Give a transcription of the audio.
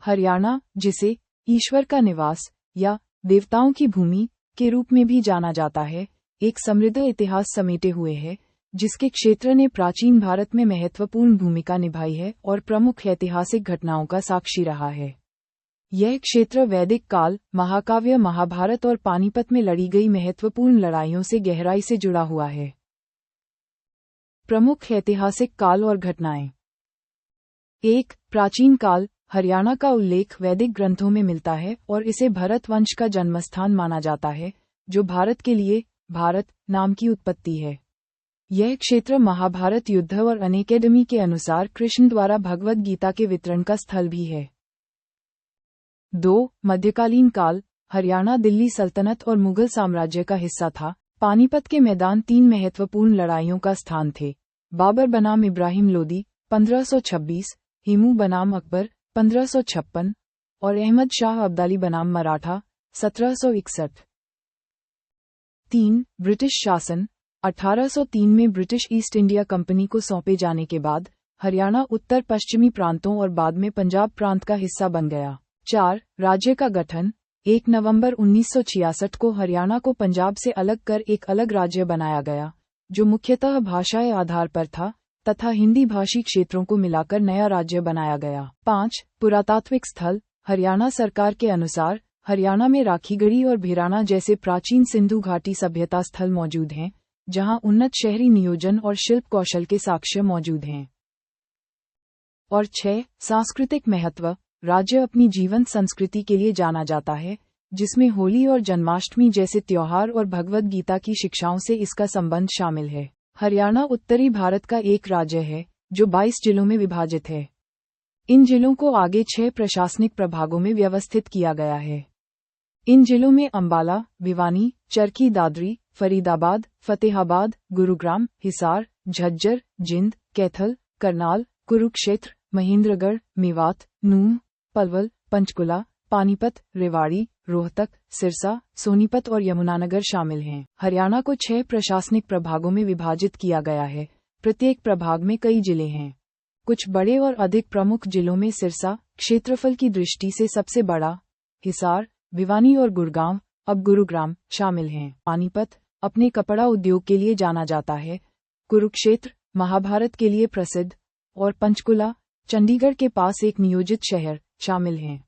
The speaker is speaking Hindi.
हरियाणा, जिसे ईश्वर का निवास या देवताओं की भूमि के रूप में भी जाना जाता है, एक समृद्ध इतिहास समेटे हुए है, जिसके क्षेत्र ने प्राचीन भारत में महत्वपूर्ण भूमिका निभाई है और प्रमुख ऐतिहासिक घटनाओं का साक्षी रहा है। यह क्षेत्र वैदिक काल, महाकाव्य महाभारत और पानीपत में लड़ी गई महत्वपूर्ण लड़ाइयों से गहराई से जुड़ा हुआ है। प्रमुख ऐतिहासिक काल और घटनाएं। 1. प्राचीन काल। हरियाणा का उल्लेख वैदिक ग्रंथों में मिलता है और इसे भरत वंश का जन्मस्थान माना जाता है, जो भारत के लिए भारत नाम की उत्पत्ति है। यह क्षेत्र महाभारत युद्ध और अनएकेडमी के अनुसार कृष्ण द्वारा भगवद गीता के वितरण का स्थल भी है। 2. मध्यकालीन काल। हरियाणा दिल्ली सल्तनत और मुगल साम्राज्य का हिस्सा था। पानीपत के मैदान 3 महत्वपूर्ण लड़ाइयों का स्थान थे। बाबर बनाम इब्राहिम लोदी 1526, हिमू बनाम अकबर 1556 और अहमद शाह अब्दाली बनाम मराठा 1761। 3. ब्रिटिश शासन। 1803 में ब्रिटिश ईस्ट इंडिया कंपनी को सौंपे जाने के बाद हरियाणा उत्तर पश्चिमी प्रांतों और बाद में पंजाब प्रांत का हिस्सा बन गया। 4. राज्य का गठन। 1 नवंबर 1966 को हरियाणा को पंजाब से अलग कर एक अलग राज्य बनाया गया, जो मुख्यतः भाषाई आधार पर था तथा हिंदी भाषी क्षेत्रों को मिलाकर नया राज्य बनाया गया। 5. पुरातात्विक स्थल। हरियाणा सरकार के अनुसार हरियाणा में राखीगढ़ी और भिराना जैसे प्राचीन सिंधु घाटी सभ्यता स्थल मौजूद हैं, जहां उन्नत शहरी नियोजन और शिल्प कौशल के साक्ष्य मौजूद हैं। और 6. सांस्कृतिक महत्व। राज्य अपनी जीवंत संस्कृति के लिए जाना जाता है, जिसमें होली और जन्माष्टमी जैसे त्योहार और भगवद गीता की शिक्षाओं से इसका संबंध शामिल है। हरियाणा उत्तरी भारत का एक राज्य है, जो 22 जिलों में विभाजित है। इन जिलों को आगे 6 प्रशासनिक प्रभागों में व्यवस्थित किया गया है। इन जिलों में अंबाला, भिवानी, चरखी दादरी, फरीदाबाद, फतेहाबाद, गुरुग्राम, हिसार, झज्जर, जिंद, कैथल, करनाल, कुरुक्षेत्र, महेंद्रगढ़, मेवात, नूंह, पलवल, पंचकुला, पानीपत, रेवाड़ी, रोहतक, सिरसा, सोनीपत और यमुनानगर शामिल हैं। हरियाणा को 6 प्रशासनिक प्रभागों में विभाजित किया गया है। प्रत्येक प्रभाग में कई जिले हैं। कुछ बड़े और अधिक प्रमुख जिलों में सिरसा, क्षेत्रफल की दृष्टि से सबसे बड़ा, हिसार, भिवानी और गुड़गांव, अब गुरुग्राम, शामिल हैं। पानीपत अपने कपड़ा उद्योग के लिए जाना जाता है। कुरुक्षेत्र महाभारत के लिए प्रसिद्ध और पंचकुला, चंडीगढ़ के पास एक नियोजित शहर, शामिल हैं।